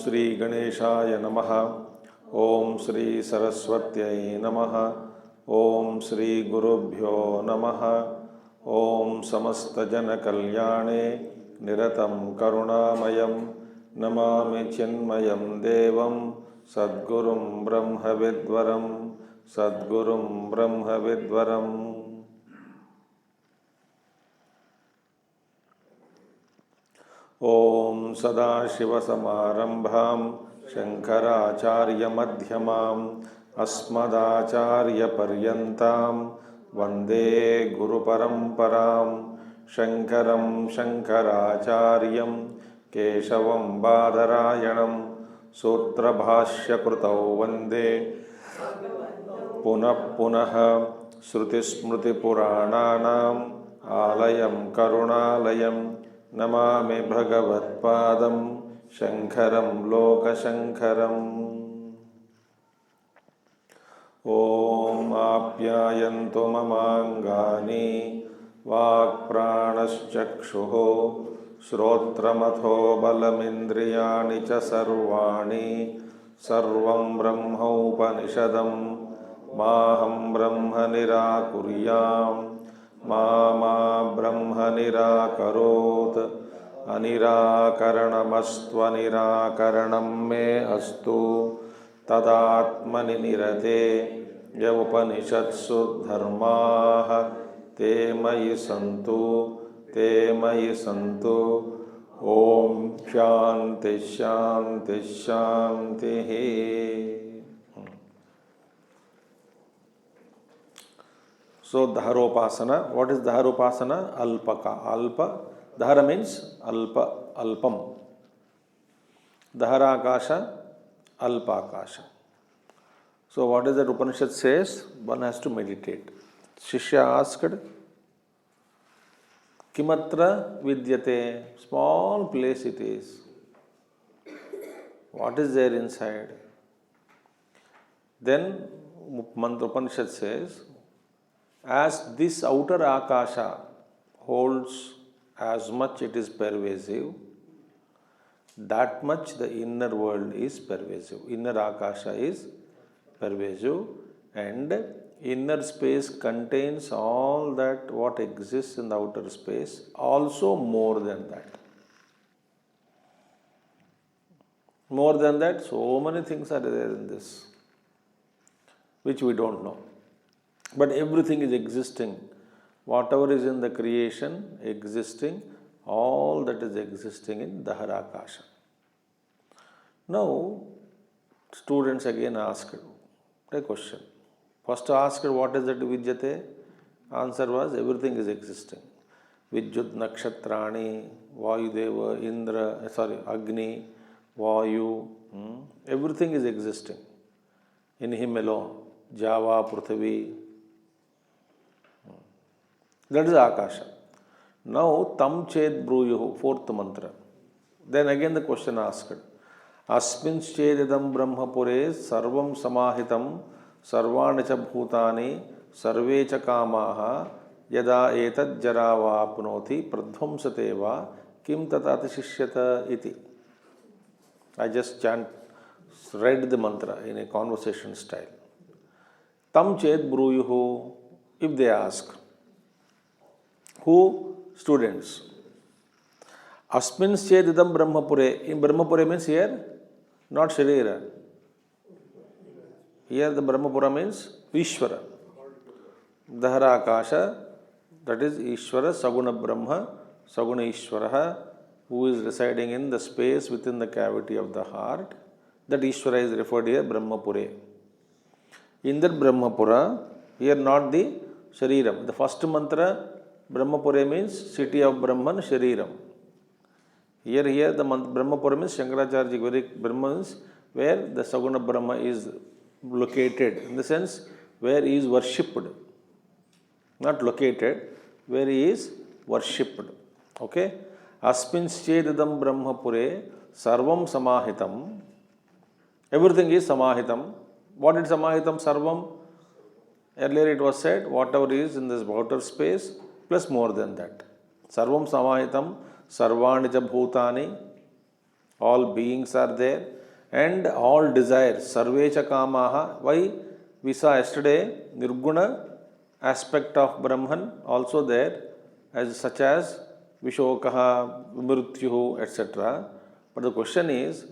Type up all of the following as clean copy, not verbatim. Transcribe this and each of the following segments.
Shri Ganeshaya Namaha. Om Shri Saraswatyai Namaha. Om Shri Gurubhyo Namaha. Om Samasta Jana Kalyane Niratam Karunamayam Namami Chinmayam Devam Sadgurum Brahma Vidvaram Sadgurum Brahma Vidvaram. Om Sadashivasamarambham Shankaracharya Madhyamam Asmadacharya Paryantam Vande Guru Paramparam Shankaram Shankaracharyam Keshavam Badarayanam Sutra Bhashya Krutau Vande Punah Punaha Shruti Smriti Purananam Alayam Karunalayam Namami Bhagavatpadam Shankaram Lokashankaram. Om Apyayantu Mamangani Vakpranaschakshuho Shrotramatho Balamindriyani Cha Sarvani Sarvam Brahma Upanishadam Maham Brahma Nirakuryam Mama Brahma Nirakarot Anirakaranamastvanirakaranam me astu Tadatmani nirate Yavupanishatsu dharmaha Te mayi santu Om Shanti Shanti Shanti. So Dharopasana, what is Dharopasana? Alpaka. Alpa, Dhara means Alpa, Alpam. Dharakasha, Alpakasha. So what is that Upanishad says? One has to meditate. Shishya asked, Kimatra Vidyate, small place it is. What is there inside? Then Mantra Upanishad says, as this outer Akasha holds as much it is pervasive, that much the inner world is pervasive. Inner Akasha is pervasive and inner space contains all that what exists in the outer space, also more than that. More than that, so many things are there in this, which we don't know. But everything is existing. Whatever is in the creation, existing, all that is existing in Dharakasha. Now, students again asked a question. First asked, what is that Vidyate? Answer was, everything is existing. Vidyut Nakshatrani, Vayudeva, Indra, Agni, Vayu, everything is existing. In him alone, Java, Prithvi. That is Akasha. Now, Tam Ched Bruyuhu, fourth mantra. Then again the question asked. Asmins Chedidam Brahmapure Sarvam Samahitam Sarvani Cha Bhutani Sarve Cha Kamaha Yada Etad Jarava Apnoti Pradhamsateva Kim Tatati Shishyata Iti. I just read the mantra in a conversation style. Tam Ched Bruyuhu, if they ask. Who? Students. Asmin Chedidam Brahmapure. In Brahmapure means here, not Sharira. Here the Brahmapura means Ishvara. Dhara Akasha, that is Ishvara, Saguna Brahma, Saguna Ishvara, who is residing in the space within the cavity of the heart. That Ishvara is referred here Brahmapure. In that Brahmapura, here not the Shariram. The first mantra, Brahmapure means city of Brahman, Shariram. Here the Brahmapura means Shankaracharya Brahma means where the Saguna Brahma is located, in the sense where he is worshipped. Not located, where he is worshipped. Okay? Asmin Chedidam Brahmapure Sarvam Samahitam. Everything is Samahitam. What is Samahitam? Sarvam. Earlier it was said, whatever is in this outer space, plus more than that. Sarvam Samahitam, Sarvani Cha Bhutani, All beings are there and all desires, sarvecha kamaha. Why? We saw yesterday Nirguna aspect of Brahman also there, as such as Vishokaha, Mrityuhu, etc. But the question is,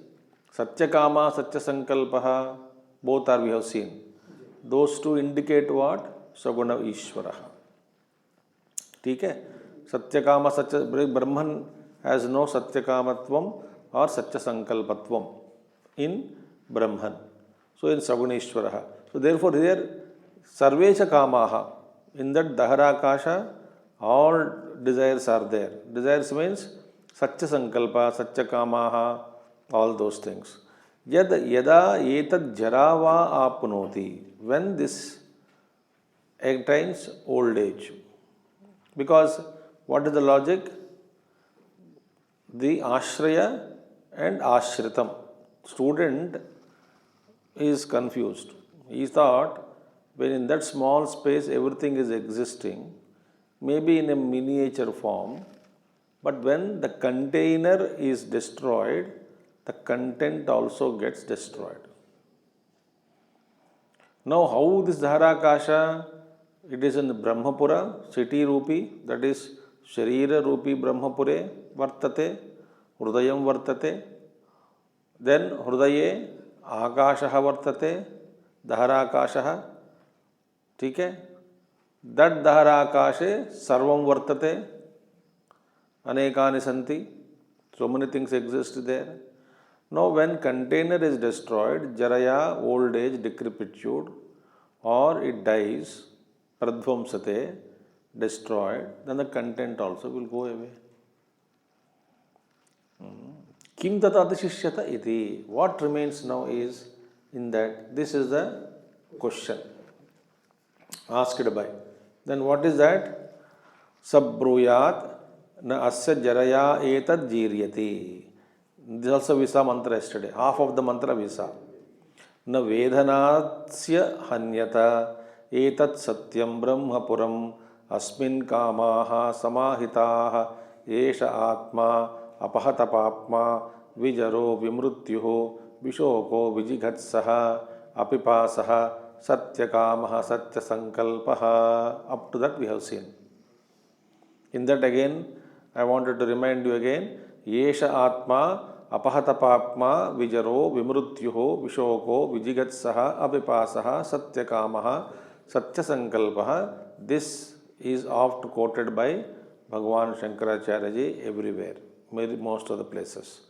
Satyakama, Satyasankalpaha, both are we have seen. Those two indicate what? Saguna Ishvaraha. ठीक है? Satyakama, Satya, Brahman has no Satyakamatvam or Satyasankalpatvam in Brahman. So in Saguneshwaraha. So therefore here Sarvecha Kamaha, in that Daharakasha all desires are there. Desires means Satyasankalpa, Satyakamaha, all those things. Yad yada etad jarava apnoti, when this attains old age. Because what is the logic? The ashraya and ashritam. Student is confused. He thought when in that small space everything is existing, maybe in a miniature form, but when the container is destroyed, the content also gets destroyed. Now how this Dharakasha? It is in Brahmapura, city Rupi, that is Sharira Rupi Brahmapure Vartate, Hrudayam Vartate. Then Hrudaye Akashaha Vartate, Dharakashaha. ठीक है? That Dharakashe Sarvam Vartate, Anekani Santi. So many things exist there. Now when container is destroyed, Jaraya, old age, decrepitude, or it dies, Pradvamsate, destroyed, then the content also will go away. Kim tatadishishyata iti. What remains now is in that, this is the question asked by. Then what is that? Sabbruyat na asya jaraya etad jiryati. This is also Visa mantra yesterday. Half of the mantra Visa. Na vedanatsya hanyata etat satyam brahmapuram asmin kamaha samahitaha esha atma apahatapapma vijaro vimrutyuho vishoko vijighatsaha apipasaha satyakamaha satyasankalpaha. Up to that we have seen. In that again, I wanted to remind you again, esha atma apahatapapma vijaro vimrutyuho vishoko vijigatsaha apipasaha satyakamaha satyasankalpaha. This is oft quoted by Bhagavan Shankaracharya ji everywhere, most of the places.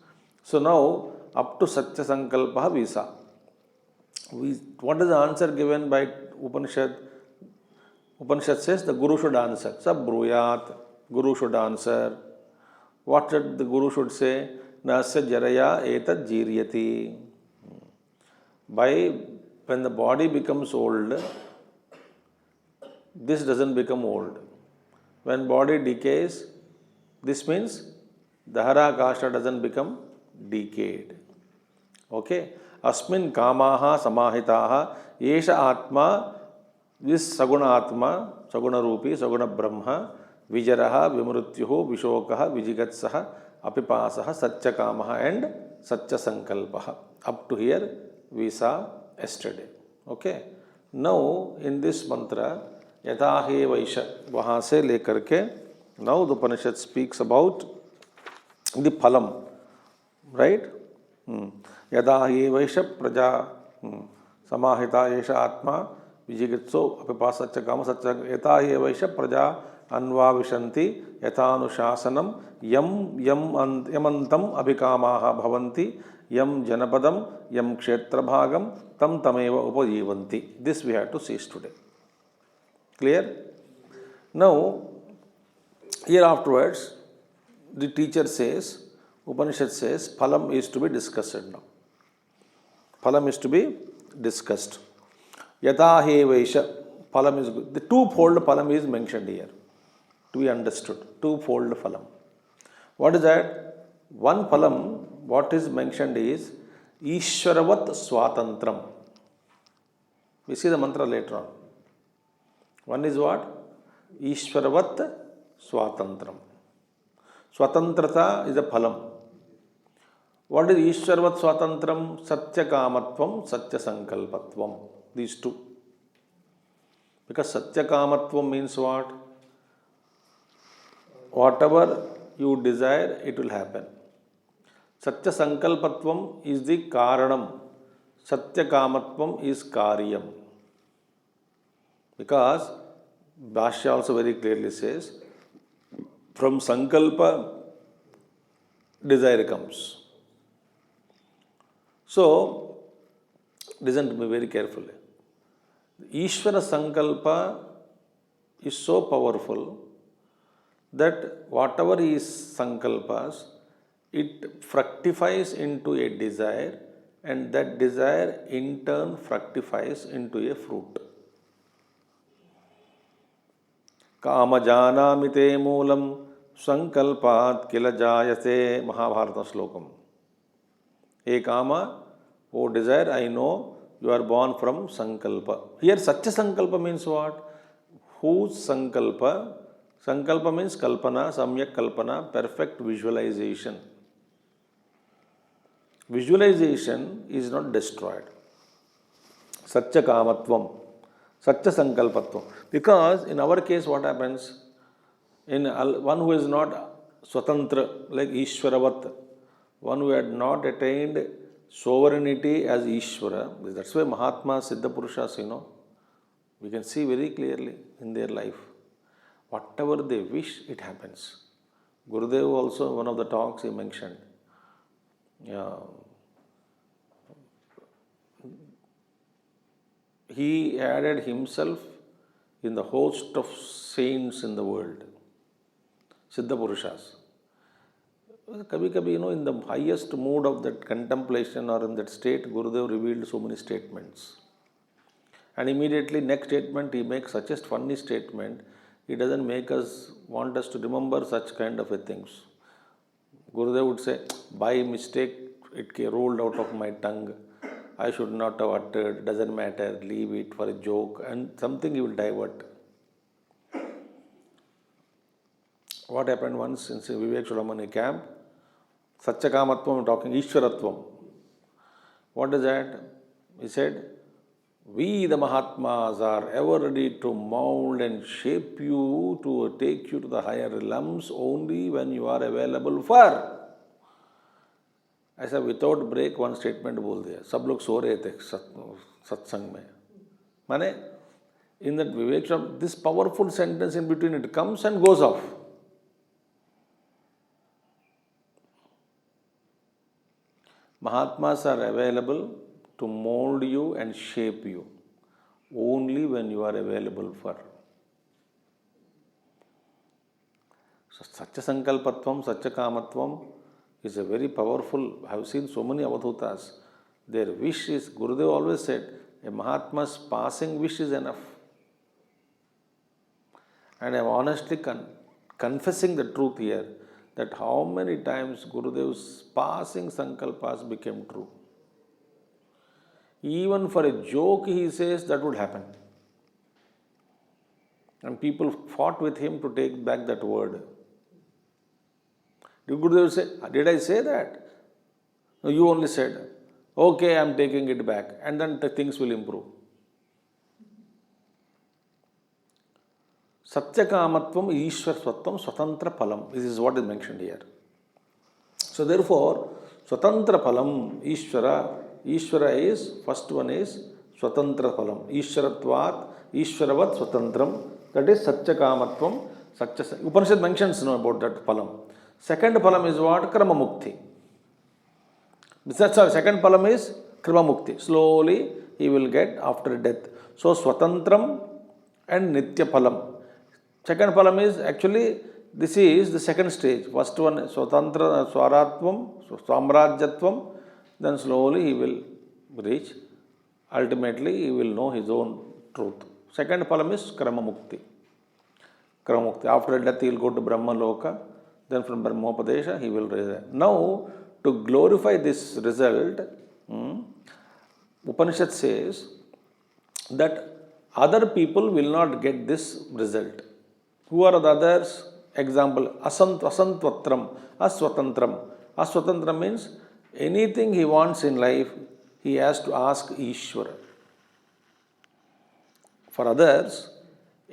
So now up to Satyasankalpaha Visa. What is the answer given by Upanishad? Upanishad says the Guru should answer. Sabbruyat, Guru should answer. What should the Guru should say? Nasya jaraya etad jiryati. When the body becomes old, this doesn't become old. When body decays, this means Dharakasha doesn't become decayed. Okay? Asmin kamaha samahitaha esha atma, this saguna atma, saguna rupi, saguna brahma, vijaraha, vimrutyuhu, vishokaha, vijigatsaha, apipasaha, satyakamaha and satyasankalpaha. Up to here we saw yesterday. Okay? Now in this mantra, yatha he vaisha, wahan se lekar ke, now the Upanishad speaks about the phalam, right? Yada he vaisha praja samahita esha atma vijigitso apipasachakama satya yata he vaisha praja anvavishanti yathanuशासनम yam yamantam abhikamaha bhavanti yam janapadam yam kshetrabhagam tam tameva upajivanti. This we have to cease today. Clear? Now, here afterwards, the teacher says, Upanishad says, phalam is to be discussed now. Phalam is to be discussed. Yatha he vaisha, phalam is good. The twofold phalam is mentioned here, to be understood. Twofold phalam. What is that? One phalam, what is mentioned is Ishwaravat Swatantram. We see the mantra later on. One is what? Ishwaravat Swatantram. Swatantrata is a phalam. What is Ishwaravat Swatantram? Satya Kamatvam, Satya Sankalpatvam. These two. Because Satya Kamatvam means what? Whatever you desire, it will happen. Satya Sankalpatvam is the Karanam. Satya Kamatvam is Karyam. Because Bhashya also very clearly says, from Sankalpa, desire comes. So, listen to me very carefully. Ishvara Sankalpa is so powerful that whatever is Sankalpas, it fructifies into a desire, and that desire in turn fructifies into a fruit. Kamajanamite moolam sankalpat kila jayase Mahabharata slokam. Hey Kama, oh desire, I know you are born from Sankalpa. Here Satya Sankalpa means what? Whose Sankalpa? Sankalpa means Kalpana, Samyak Kalpana, perfect visualization. Visualization is not destroyed. Satya Kamatvam, Satya Sankalpatvam. Because in our case, what happens? In one who is not Swatantra, like Ishwaravat, one who had not attained sovereignty as Ishvara, that's why Mahatmas, Siddha Purushas, we can see very clearly in their life. Whatever they wish, it happens. Gurudev also, one of the talks he mentioned, he added himself in the host of saints in the world, Siddha Purushas. Kabhi, in the highest mood of that contemplation or in that state, Gurudev revealed so many statements. And immediately next statement, he makes such a funny statement, he doesn't want us to remember such kind of things. Gurudev would say, by mistake, it rolled out of my tongue. I should not have uttered, doesn't matter, leave it for a joke, and something he will divert. What happened once in Vivek Chudamani camp? Satya Kamatvam, talking Ishwaratvam. What is that? He said, we the Mahatmas are ever ready to mold and shape you to take you to the higher realms only when you are available for. I said, without break, one statement बोल दिया. सब लोग सो रहे थे सत्संग में. माने, in that Vivek, this powerful sentence in between, it comes and goes off. Mahatmas are available to mold you and shape you only when you are available for. So, Satya Sankalpatvam, Satya Kamatvam is a very powerful. I have seen so many Avadhutas. Their wish is, Gurudev always said, a Mahatma's passing wish is enough. And I am honestly confessing the truth here, that how many times Gurudev's passing Sankalpas became true. Even for a joke, he says that would happen. And people fought with him to take back that word. Did Gurudev say, did I say that? No, you only said, okay, I am taking it back, and then the things will improve. Satya Kamatvam, Ishwar Swattvam, Swatantra Phalam. This is what is mentioned here. So therefore, Swatantra Phalam, Ishvara is, first one is Swatantra Phalam. Ishwaratvat, Ishwaravat Swatantram. That is Satya Kamatvam. Upanishad mentions about that Phalam. Second Phalam is what? Krama Mukti. Second Phalam is Krama Mukti. Slowly he will get after death. So Swatantram and Nitya Phalam. Second Phalam is actually, this is the second stage. First one, Swatantra, Swaratvam, Samrajyatvam. Then slowly he will reach. Ultimately, he will know his own truth. Second Phalam is Krama Mukti. Krama Mukti. After death, he will go to Brahma Loka. Then from Brahmopadesha, he will realize. Now, to glorify this result, Upanishad says that other people will not get this result. Who are the others? Example, Asantvatram, Aswatantram. Aswatantram means Anything he wants in life, he has to ask Ishvara. For others,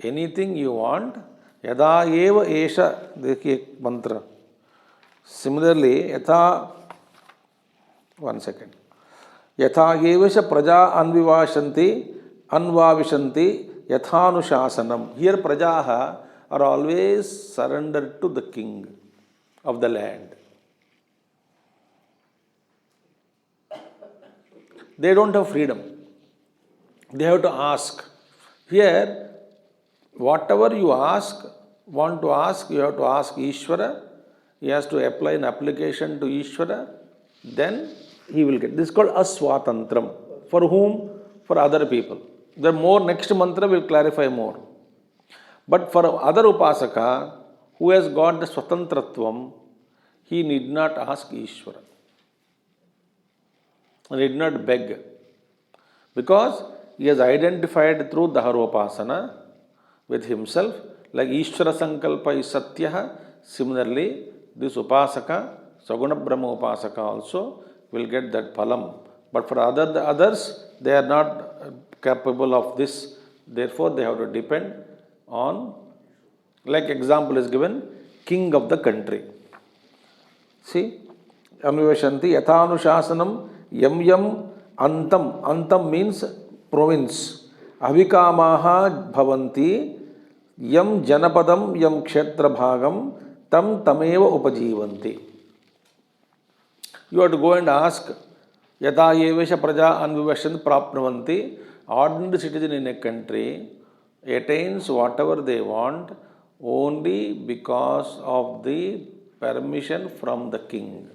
anything you want, yada eva esha, dekhiye mantra. Similarly, yatha, one second. Yatha evasha praja anvavishanti yathanuशासनम. Here prajaha are always surrendered to the king of the land. They don't have freedom. They have to ask. Here, whatever you want to ask, you have to ask Ishvara. He has to apply an application to Ishvara. Then he will get. This is called Aswatantram. For whom? For other people. The more next mantra will clarify more. But for other Upasaka, who has got the Swatantratvam, he need not ask Ishvara. He need not beg. Because he has identified through Dharopasana with himself, like Ishvara Sankalpa is Satyaha. Similarly, this Upasaka, Saguna Brahma Upasaka also will get that phalam. But for the others, they are not capable of this. Therefore, they have to depend on, like example is given, king of the country. See, Anvivashanti Yathanuशासनम Yam Antam. Antam means province. Avikamaha bhavanti Yam Janapadam Yam Kshetra Bhagam Tam Tameva Upajivanti. You have to go and ask Yata Yevesha Praja Anvivashan Prapnavanti. Ordinary citizen in a country attains whatever they want only because of the permission from the king.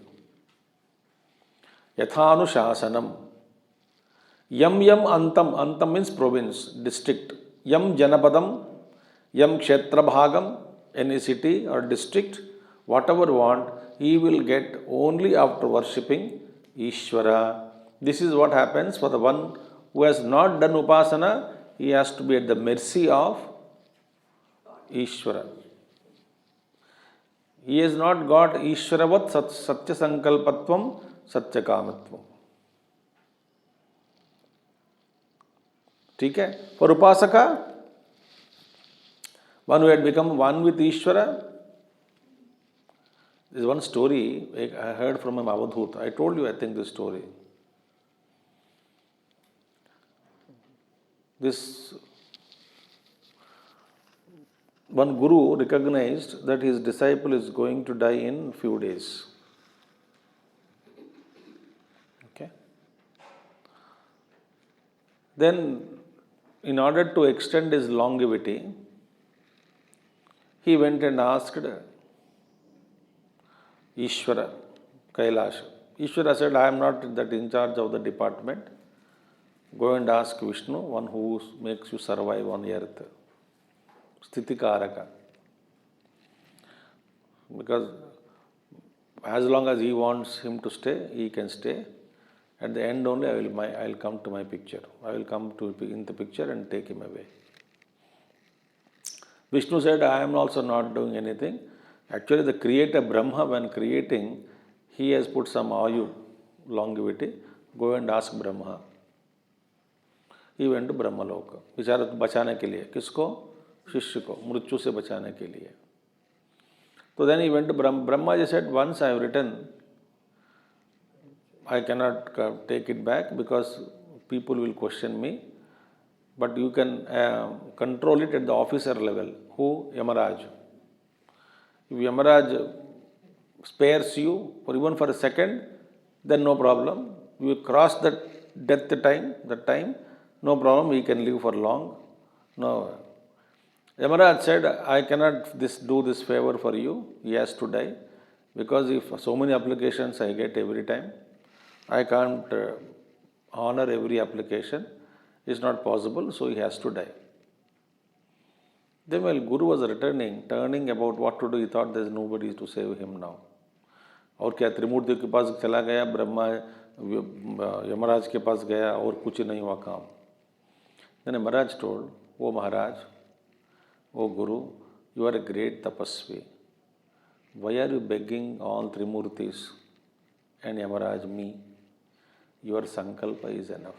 Yathanuशासनम. Yam Antam. Antam means province, district. Yam Janapadam, Yam Kshetra Bhagam, any city or district, whatever want, he will get only after worshipping Ishvara. This is what happens for the one who has not done Upasana. He has to be at the mercy of Ishvara. He has not got Ishvaravat Satya Sankalpatvam, Satya Kamatvam. Okay? For Upasaka, one who had become one with Ishvara. There is one story I heard from a Avadhut. I told you, I think, this story. This one guru recognized that his disciple is going to die in few days. Okay. Then, in order to extend his longevity, he went and asked Ishvara, Kailash. Ishvara said, I am not that in charge of the department. Go and ask Vishnu, one who makes you survive on earth. Sthitikaraka. Because as long as he wants him to stay, he can stay. At the end only, I will come to my picture. I will come in the picture and take him away. Vishnu said, I am also not doing anything. Actually, the creator Brahma, when creating, he has put some ayu, longevity. Go and ask Brahma. He went to Brahma Loka. विचार बचाने के लिए किसको? शिष्य को मृत्यु से बचाने के लिए. So then he went to Brahma. Brahma said, once I have written, I cannot take it back because people will question me. But you can control it at the officer level. Who? Yamaraj. If Yamaraj spares you for even for a second, then no problem. You cross that death time, no problem, he can live for long. No. Yamaraj said, I cannot do this favor for you. He has to die. Because if so many applications I get every time, I can't honor every application. It's not possible, so he has to die. Then while Guru was turning about what to do, he thought there is nobody to save him now. और क्या त्रिमूर्ति के पास चला गया, ब्रह्मा यमराज के पास गया और कुछ नहीं हुआ काम. Then Maharaj told, O Maharaj, O Guru, you are a great tapasvi. Why are you begging all Trimurtis and Yamaraj me. Your sankalpa is enough.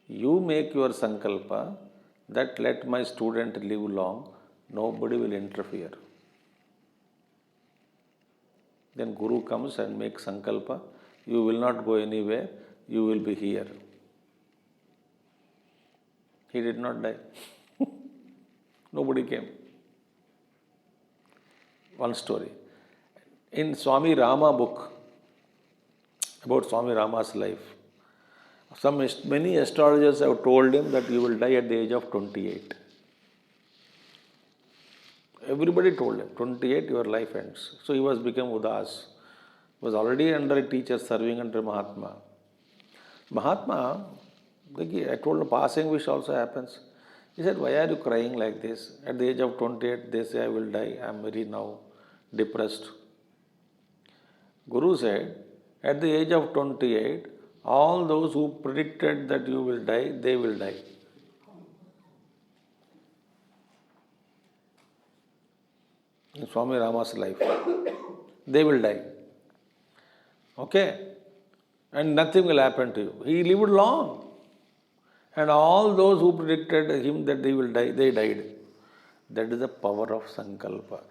You make your sankalpa that let my student live long, nobody will interfere. Then Guru comes and makes sankalpa, you will not go anywhere, you will be here. He did not die. Nobody came. One story. In Swami Rama book, about Swami Rama's life, many astrologers have told him that you will die at the age of 28. Everybody told him, 28 your life ends. So he was become Udas. He was already under a teacher serving under Mahatma. Mahatma, I told him passing wish also happens. He said, why are you crying like this? At the age of 28, they say I will die. I am very now depressed. Guru said, at the age of 28, all those who predicted that you will die, they will die. In Swami Rama's life, they will die. Okay? And nothing will happen to you. He lived long. And all those who predicted him that they will die, they died. That is the power of sankalpa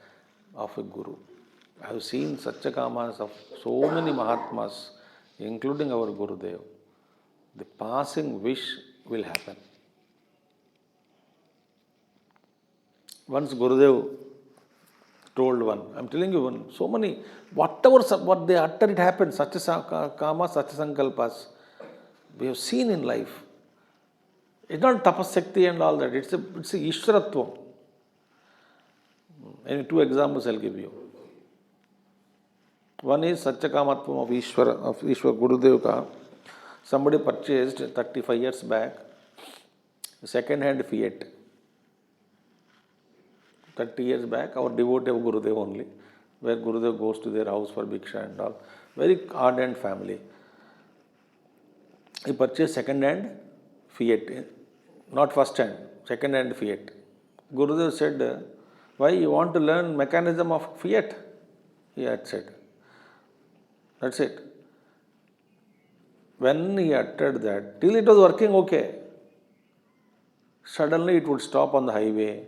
of a Guru. I have seen Satchakamas of so many Mahatmas, including our Gurudev. The passing wish will happen. Once Gurudev told one, I am telling you one, so many, what they utter, it happens. Satchakama, Satchasankalpas. We have seen in life. It's not tapasakti and all that. It's a Ishwaratvam. And 2 examples I'll give you. One is Satchakamatvam of Ishwar Gurudev ka. Somebody purchased 35 years back second-hand Fiat. 30 years back, our devotee of Gurudev only, where Gurudev goes to their house for Bhiksha and all. Very ardent family. He purchased second-hand Fiat. Not first-hand, second-hand Fiat. Gurudev said, why you want to learn mechanism of Fiat? He had said. That's it. When he uttered that, till it was working okay. Suddenly it would stop on the highway,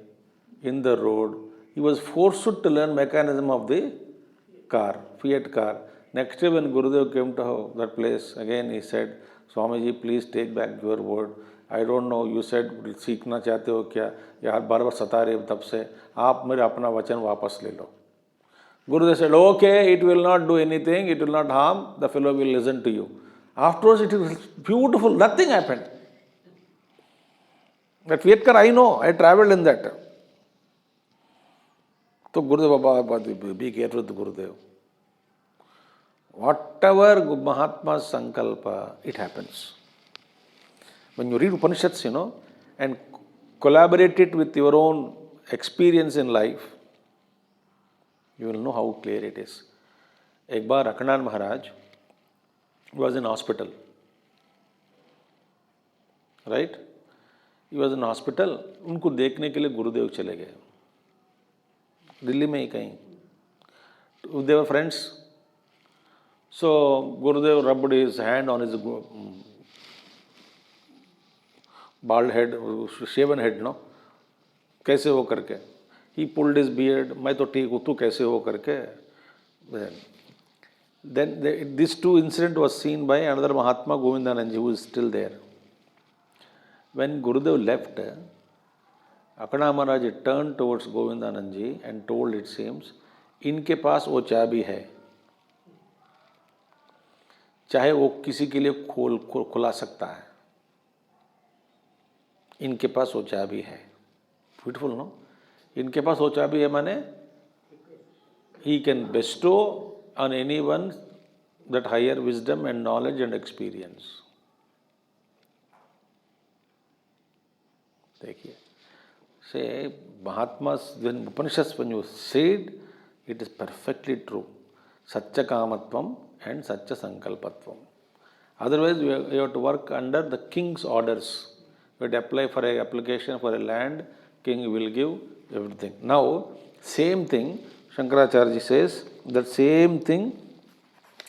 in the road. He was forced to learn mechanism of the car, Fiat car. Next day when Gurudev came to that place, again he said, Swamiji, please take back your word. I don't know, you said सीखना चाहते हो क्या? यार बार बार सता रहे तब से आप मेरे अपना वचन वापस ले लो. Gurudev said, okay, it will not do anything, it will not harm, the fellow will listen to you. Afterwards it was beautiful, nothing happened. That Fiat car I know, I travelled in that. So Gurudev Baba, be careful with Gurudev. Whatever Mahatma's sankalpa, it happens. When you read Upanishads, and collaborate it with your own experience in life, you will know how clear it is. Ek baar Akhanan Maharaj was in hospital. Right? He was in hospital. उनको देखने के लिए गुरुदेव चले गए. दिल्ली में ही कहीं. They were friends. So Gurudev rubbed his hand on his bald head, shaven head, no? कैसे हो करके? He pulled his beard. मैं तो ठीक हूँ, तू कैसे हो करके? Then this 2 incident was seen by another Mahatma, Govindananji, who is still there. When Gurudev left, Akana Maharaj turned towards Govindananji and told, it seems, इनके पास वो चाबी है, चाहे वो किसी के लिए खुला सकता है. इनके पास वो चाबी है. Beautiful, no? इनके पास वो चाबी है माने he can bestow on anyone that higher wisdom and knowledge and experience. देखिए, say Mahatmas, when Upanishads, when you said, it is perfectly true. Satchakamatvam and Satchasankalpatvam. Otherwise, you have to work under the king's orders. You have to apply for an application for a land, king will give everything. Now, same thing, Shankaracharya says, that same thing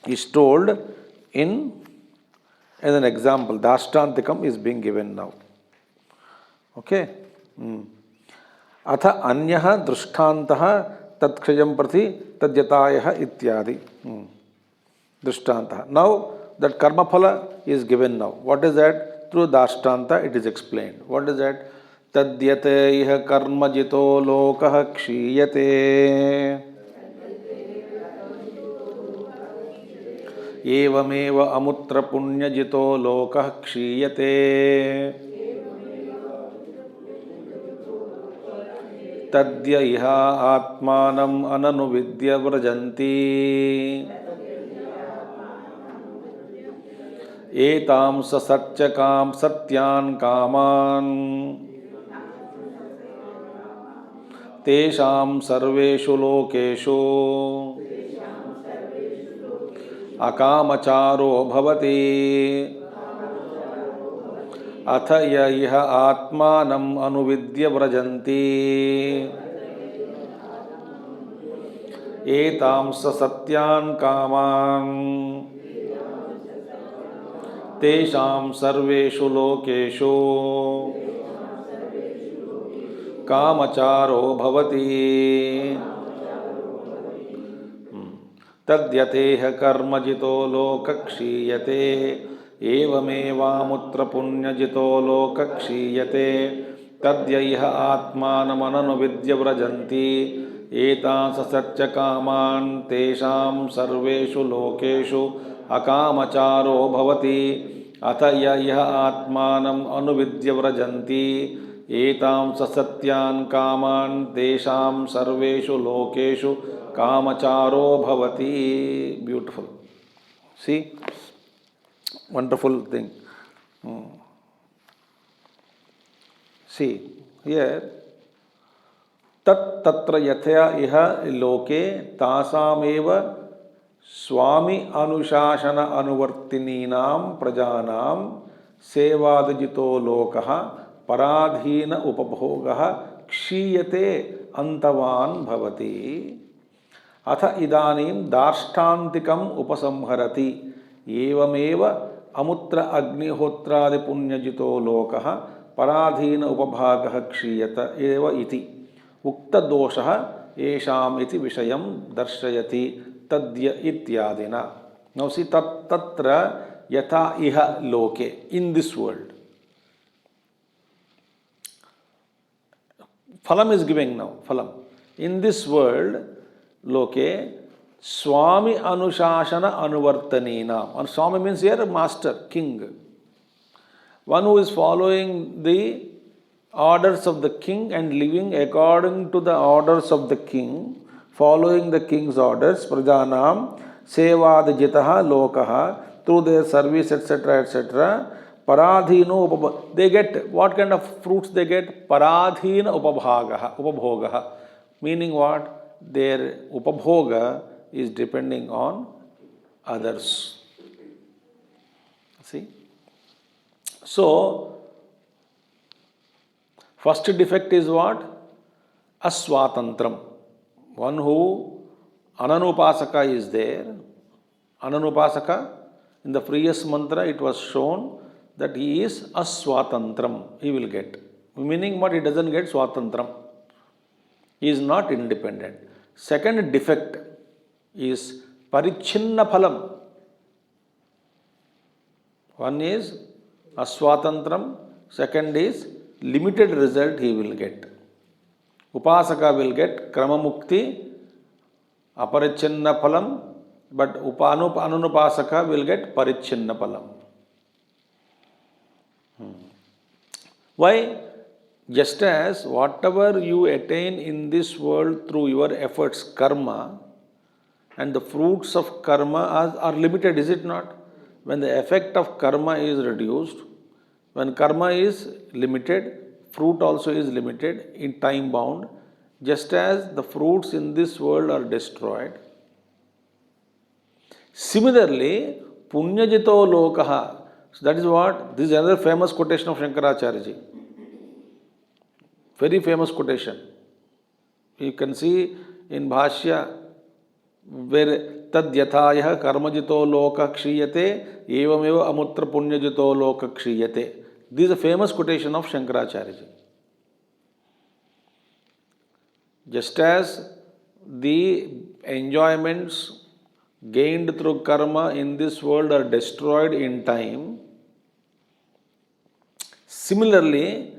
is told in as an example. Dashtantikam is being given now. Okay. अथ अन्यः दृष्टान्तः तत्क्षयं प्रति तद्यतायः इत्यादि. Drishtanta. Now that karma phala is given now. What is that? Through Dashtanta it is explained. What is that? Tadyate iha karma jito lokah kshiyate. Evameva amutra punya jito lokah kshiyate. Tadya iha atmanam ananuvidya vrajanti. एतां सत्यकाम सत्यान् कामान् तेषां सर्वेषु लोकेषु अकामचारो भवति अथ य इह आत्मानम् अनुविद्य व्रजन्ति एतां सत्यान् कामान् तेषां सर्वेषु लोकेषु कामचारो भवति तद्यतेह कर्मजितो लोकक्षीयते एवमेवामुत्र पुण्यजितो लोकक्षीयते तद्यैह आत्मानमननुविद्य व्रजन्ति एतान् सत्यकामान् तेषां सर्वेषु लोकेषु अकामचारो भवति अथ य इह आत्मानम् अनुविद्य व्रजन्ति एतां सत्यान् कामान् तेषां सर्वेषु लोकेषु कामचारो भवति. Beautiful. See, wonderful thing. See here, tat tatra yathya iha loke tasameva Swami Anushasana Anuvartininam Prajanam Sevadajito Lokaha Paradhina Upabhogaha Kshiyate Antavan Bhavati Atha Idanim Darshtantikam Upasamharati Evameva Amutra Agnihotradi Punyajito Lokaha Paradhina Upabhagaha Kshiyata Eva Iti Ukta Doshaha Esham Iti Vishayam Darshayati Tadya ityadina. Now see tatra yatha iha loke, in this world. Phalam is giving now, phalam. In this world, loke, Swami Anushasana Anuvartanina. And Swami means here master, king. One who is following the orders of the king and living according to the orders of the king. Following the king's orders, prajanam, sevadajitaha lokaha, through their service, etc., etc., paradhino upabhagaha. They get, what kind of fruits they get? Paradhina upabhogaha. Meaning what? Their upabhoga is depending on others. See? So, first defect is what? Aswatantram. One who Ananupasaka is there. Ananupasaka, in the previous mantra it was shown that he is aswatantram, he will get. Meaning what? He doesn't get swatantram. He is not independent. Second defect is parichinna phalam. One is aswatantram, second is limited result he will get. Upasaka will get kramamukti, aparichinna phalam, but anunupasaka will get parichinna phalam. Why? Just as whatever you attain in this world through your efforts, karma, and the fruits of karma are limited, is it not? When the effect of karma is reduced, when karma is limited, fruit also is limited in time bound, just as the fruits in this world are destroyed. Similarly, punyajito lokaha. So that is what? This is another famous quotation of Shankaracharya. Very famous quotation. You can see in Bhashya, where tad yathayah karmajito loka kshiyate evameva amutra punyajito loka kshiyate. This is a famous quotation of Shankaracharya. Just as the enjoyments gained through karma in this world are destroyed in time, similarly,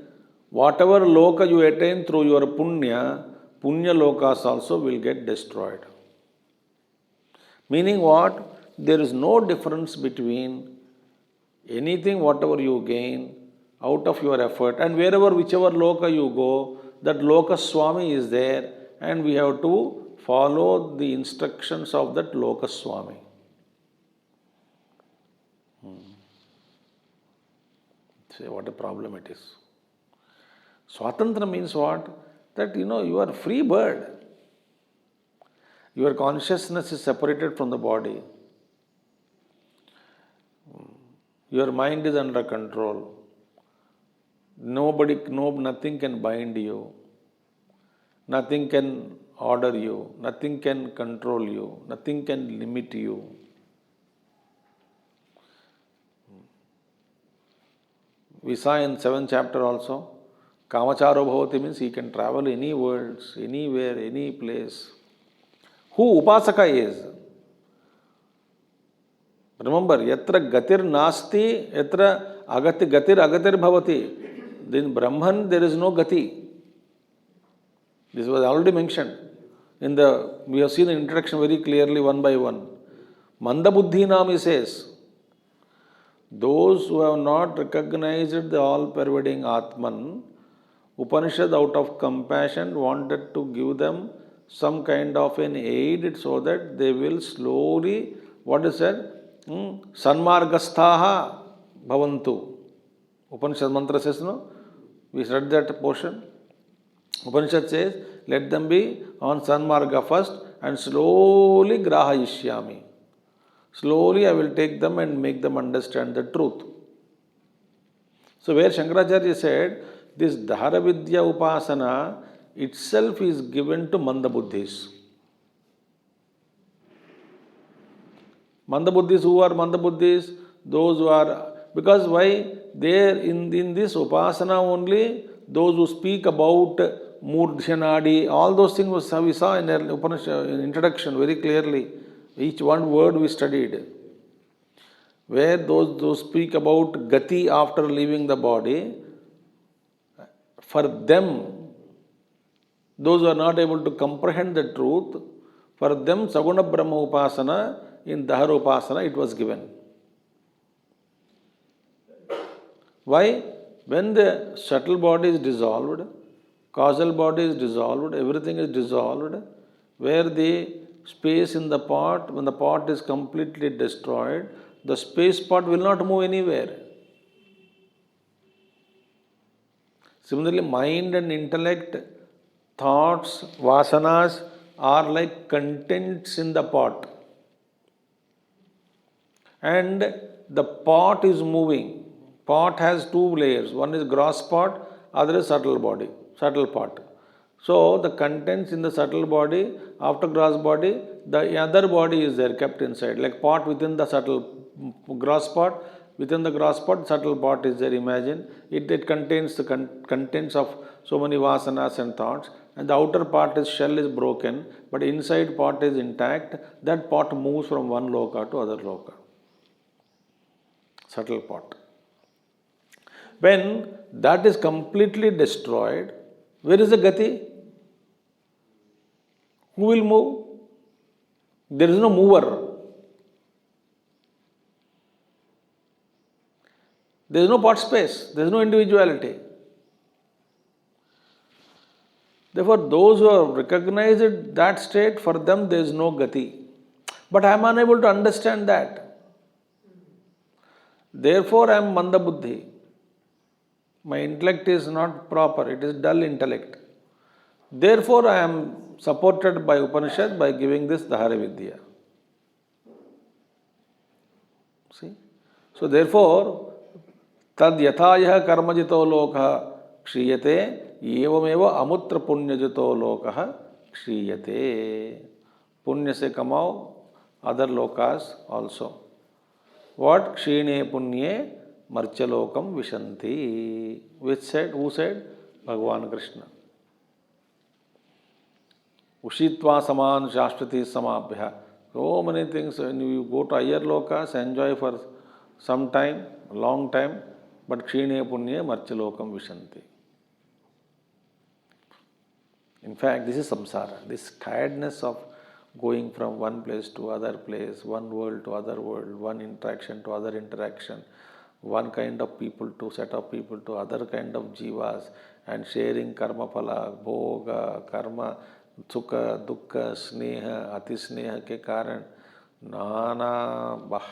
whatever loka you attain through your punya lokas also will get destroyed. Meaning what? There is no difference between anything, whatever you gain out of your effort, and wherever, whichever loka you go, that loka Swami is there, and we have to follow the instructions of that loka Swami. See what a problem it is. Swatantra means what? That you are a free bird. Your consciousness is separated from the body. Your mind is under control. Nothing can bind you. Nothing can order you. Nothing can control you. Nothing can limit you. We saw in 7th chapter also, Kamacharo Bhavati means he can travel any worlds, anywhere, any place. Who Upasaka is? Remember, yatra gatir nasti, yatra gatir bhavati. In Brahman there is no gati. This was already mentioned. We have seen the introduction very clearly one by one. Mandabuddhinam, he says, those who have not recognized the all-pervading Atman, Upanishad out of compassion wanted to give them some kind of an aid so that they will slowly, what is said? Sanmargasthaha bhavantu. Upanishad mantra says, no? We read that portion. Upanishad says, let them be on Sanmarga first and slowly grahayishyami. Slowly I will take them and make them understand the truth. So where Shankaracharya said, this Dharavidya Upasana itself is given to Mandabuddhis. Mandabuddhis, who are Mandabuddhis? Those who are, because why? There in this Upasana only, those who speak about Murdhyanadi, all those things we saw in the Upanishad in introduction very clearly. Each one word we studied. Where those speak about Gati after leaving the body, for them, those who are not able to comprehend the truth, for them Saguna Brahma Upasana, in Dahara Upasana it was given. Why? When the subtle body is dissolved, causal body is dissolved, everything is dissolved, where the space in the pot, when the pot is completely destroyed, the space pot will not move anywhere. Similarly, mind and intellect, thoughts, vasanas are like contents in the pot. And the pot is moving. Pot has two layers. One is gross pot, other is subtle pot. So the contents in the subtle body, after gross body, the other body is there kept inside. Like pot within the subtle gross pot, within the gross pot, subtle pot is there, imagine. It contains the contents of so many vasanas and thoughts. And the outer part shell is broken, but inside pot is intact. That pot moves from one loka to other loka. Subtle pot. When that is completely destroyed, where is the gati? Who will move? There is no mover. There is no pot space. There is no individuality. Therefore, those who have recognized that state, for them there is no gati. But I am unable to understand that. Therefore, I am Mandabuddhi. My intellect is not proper, it is dull intellect. Therefore, I am supported by Upanishad by giving this Dhara Vidya. See? So, therefore, tad yathayah karmajito lokah kshiyate evameva amutra punyajito lokah kshiyate. पुण्य से कमाओ, other lokas also. What? Kshine punye marchalokam vishanti. Which said? Who said? Bhagavan Krishna. Ushitva saman shashvati samabhya. So many things. When you go to higher lokas, enjoy for some time, long time, but kshine punye marchalokam vishanti. In fact, this is samsara. This tiredness of going from one place to other place, one world to other world, one interaction to other interaction, one kind of people to set of people to other kind of jivas, and sharing karma phala, bhoga, karma, sukha, dukkha, sneha, ati sneha ke karan, nana bah.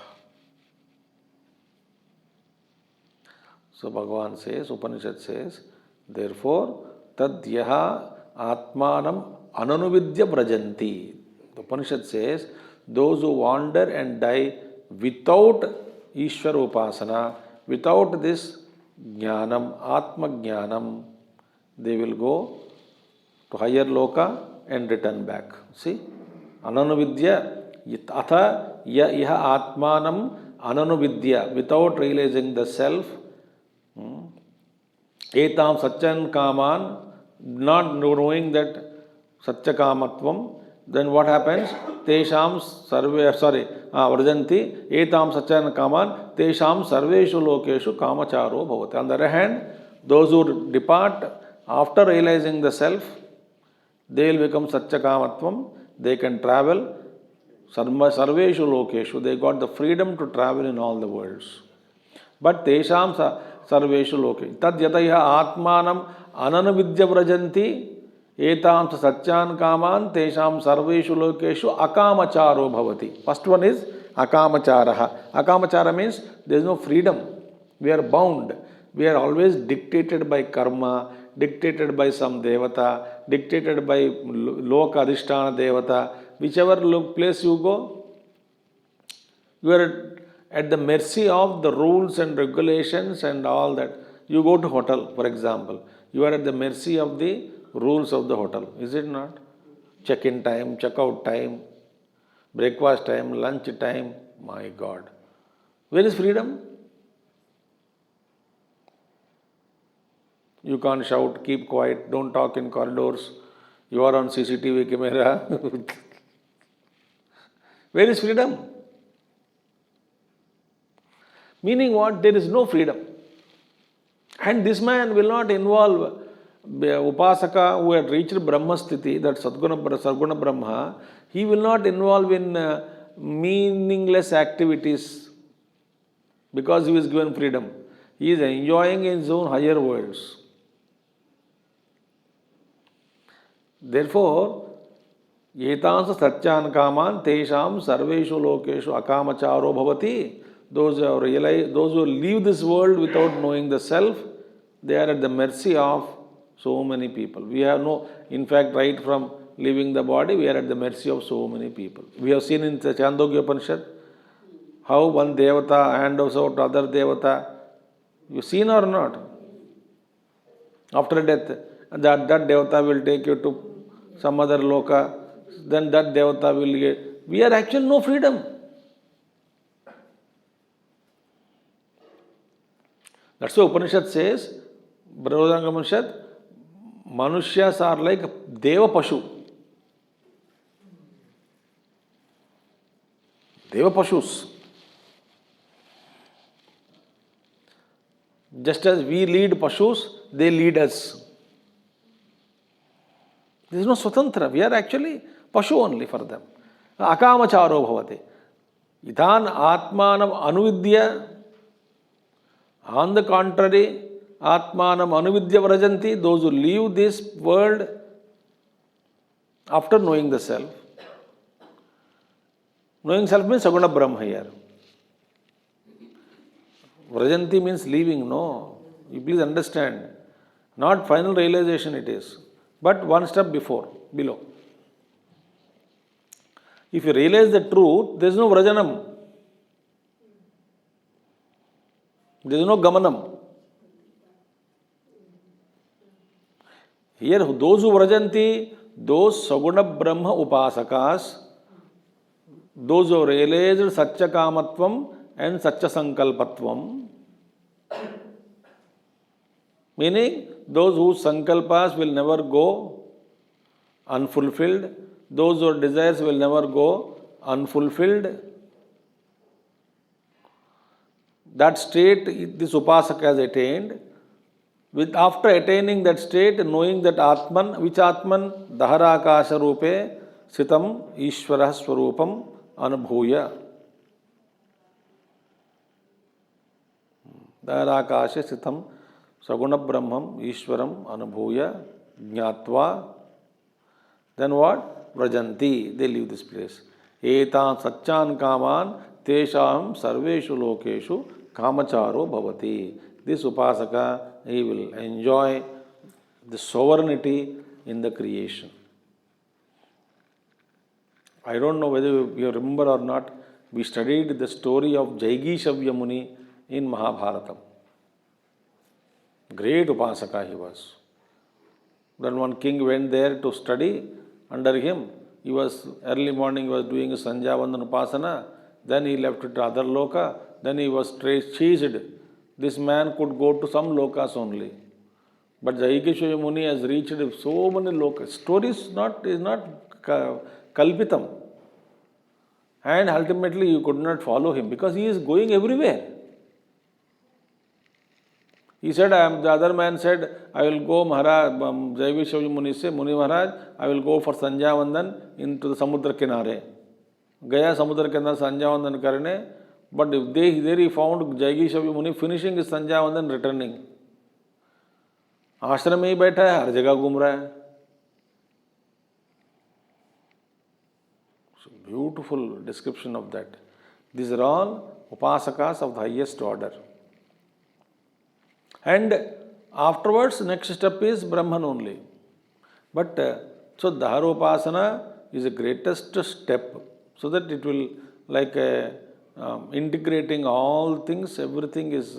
So Bhagavan says, Upanishad says, therefore, tadyaha atmanam ananuvidya brajanti. The Upanishad says, those who wander and die without Ishvara Upasana, without this Jnanam, Atma Jnanam, they will go to higher loka and return back. See? Ananuvidya, atha ya iha atmanam ananuvidya, without realizing the self, etam satyan kaman, not knowing that satya kamatvam, then what happens? Tesham vrajanti etam satyan kaman tesham sarveshu lokeshu kamacharo bhavati. On the other hand, those who depart after realizing the self, they will become satya kamatvam, they can travel sarveshu lokeshu, they got the freedom to travel in all the worlds. But tesham sarveshu lokeshu tad yataiha atmanam ananavidya vrajanti etam satyan kaman tesham sarveshu lokeshu akamacharo bhavati. First one is akamacharaha. Akamachara means there is no freedom. We are bound. We are always dictated by karma, dictated by some devata, dictated by loka adhisthana devata. Whichever place you go, you are at the mercy of the rules and regulations and all that. You go to hotel, for example. You are at the mercy of the rules of the hotel, is it not? Check-in time, check-out time, breakfast time, lunch time. My God. Where is freedom? You can't shout, keep quiet, don't talk in corridors. You are on CCTV camera. Where is freedom? Meaning what? There is no freedom. And this man will not involve Upasaka who had reached Brahmasthiti, that Sarguna Brahma, he will not involve in meaningless activities because he is given freedom. He is enjoying his own higher worlds. Therefore, Yetansa Satyan Kaman Tesham Sarveshu Lokeshu Akamacharo Bhavati. Those who leave this world without knowing the self, they are at the mercy of so many people. We have in fact, right from leaving the body, we are at the mercy of so many people. We have seen in the Chandogya Upanishad how one devata hands out to other devata. You seen or not? After death, that devata will take you to some other loka, then that devata will get. We are actually no freedom. That's why Upanishad says, Bravadanga Upanishad, Manushyas are like Deva Pashu. Deva Pashus. Just as we lead Pashus, they lead us. There is no Swatantra. We are actually Pashu only for them. Akamacharo bhavate. Idhan Atmanam Anuvidya. On the contrary, Atmanam Anuvidya Vrajanti, those who leave this world after knowing the self. Knowing self means Saguna Brahma here. Vrajanti means leaving, no. You please understand. Not final realization it is, but one step below. If you realize the truth, there is no Vrajanam. There is no Gamanam. Here, those who Vrajanti, those Saguna Brahma Upasakas, those who realized Satya Kamatvam and Satya Sankalpatvam, meaning those whose sankalpas will never go unfulfilled, those whose desires will never go unfulfilled. That state this Upasaka has attained. With after attaining that state, knowing that Atman, which Atman? Daharakasha Rupe Sitam Ishvara Swarupam Anubhuya. Daharakasha Sitam Saguna Brahmam Ishwaram Anubhuya Jnatva. Then what? Vrajanti. They leave this place. Etan Satchan Kaman Tesham Sarveshu Lokeshu Kamacharo Bhavati. This Upasaka, he will enjoy the sovereignty in the creation. I don't know whether you remember or not, we studied the story of Jaigishavya Muni in Mahabharata. Great Upasaka he was. Then one king went there to study under him. He was, early morning he was doing Sanjyavandan Upasana, then he left to other loka, then he was chased. This man could go to some lokas only. But Jaigishavya Muni has reached so many lokas. Story is not kalpitam. And ultimately you could not follow him because he is going everywhere. He said, the other man said, I will go, Maharaj, Jaigishavya Muni said, Muni Maharaj, I will go for Sanjyavandan into the Samudra Kinare. Gaya Samudra Kinare Sanjyavandan karne. But there he found Jaigishavya Muni finishing his Sanjyavandan returning. आश्रम में ही बैठा है, हर जगह घूम रहा है. So beautiful description of that. These are all upasakas of the highest order. And afterwards, next step is Brahman only. But so Dharopasana is the greatest step, so that it will like integrating all things, everything is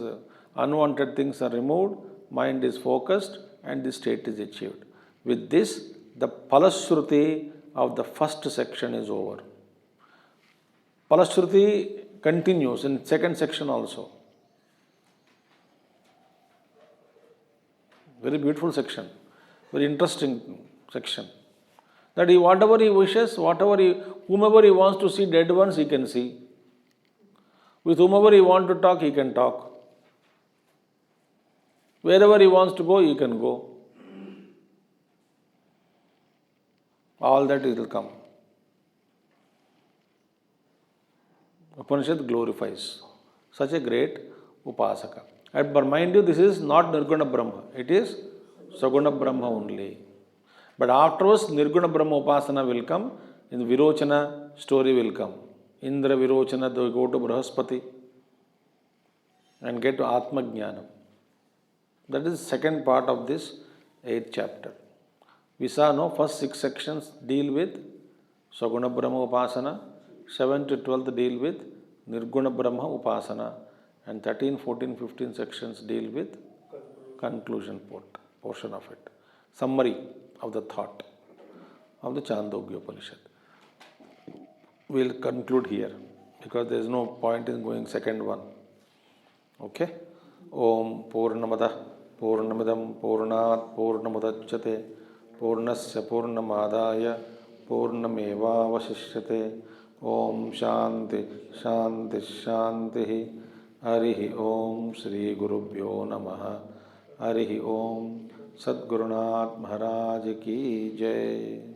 unwanted things are removed, mind is focused, and the state is achieved. With this, the Palashruti of the first section is over. Palashruti continues in second section also. Very beautiful section, very interesting section. That whatever he wishes, whomever he wants to see dead ones, he can see. With whomever he wants to talk, he can talk. Wherever he wants to go, he can go. All that will come. Upanishad glorifies such a great Upasaka. But mind you, this is not Nirguna Brahma. It is Saguna Brahma only. But afterwards, Nirguna Brahma Upasana will come. In the Virochana story will come. Indra Virochana, they go to Brahaspati and get to Atma Jnanam. That is the second part of this 8th chapter. We saw, no, first 6 sections deal with Saguna Brahma Upasana, 7 to 12 deal with Nirguna Brahma Upasana, and 13, 14, 15 sections deal with conclusion portion of it. Summary of the thought of the Chandogya Upanishad. We will conclude here because there is no point in going second one. Okay? Om Purnamada Purnamidam Purnat Purnamudachyate Purnasya Purnamadaya Purnameva Vasishyate. Om Shanti Shanti Shanti. Harihi Om Shri Gurubhyo Namaha. Harihi Om Sadgurunath Maharaj Ki Jai.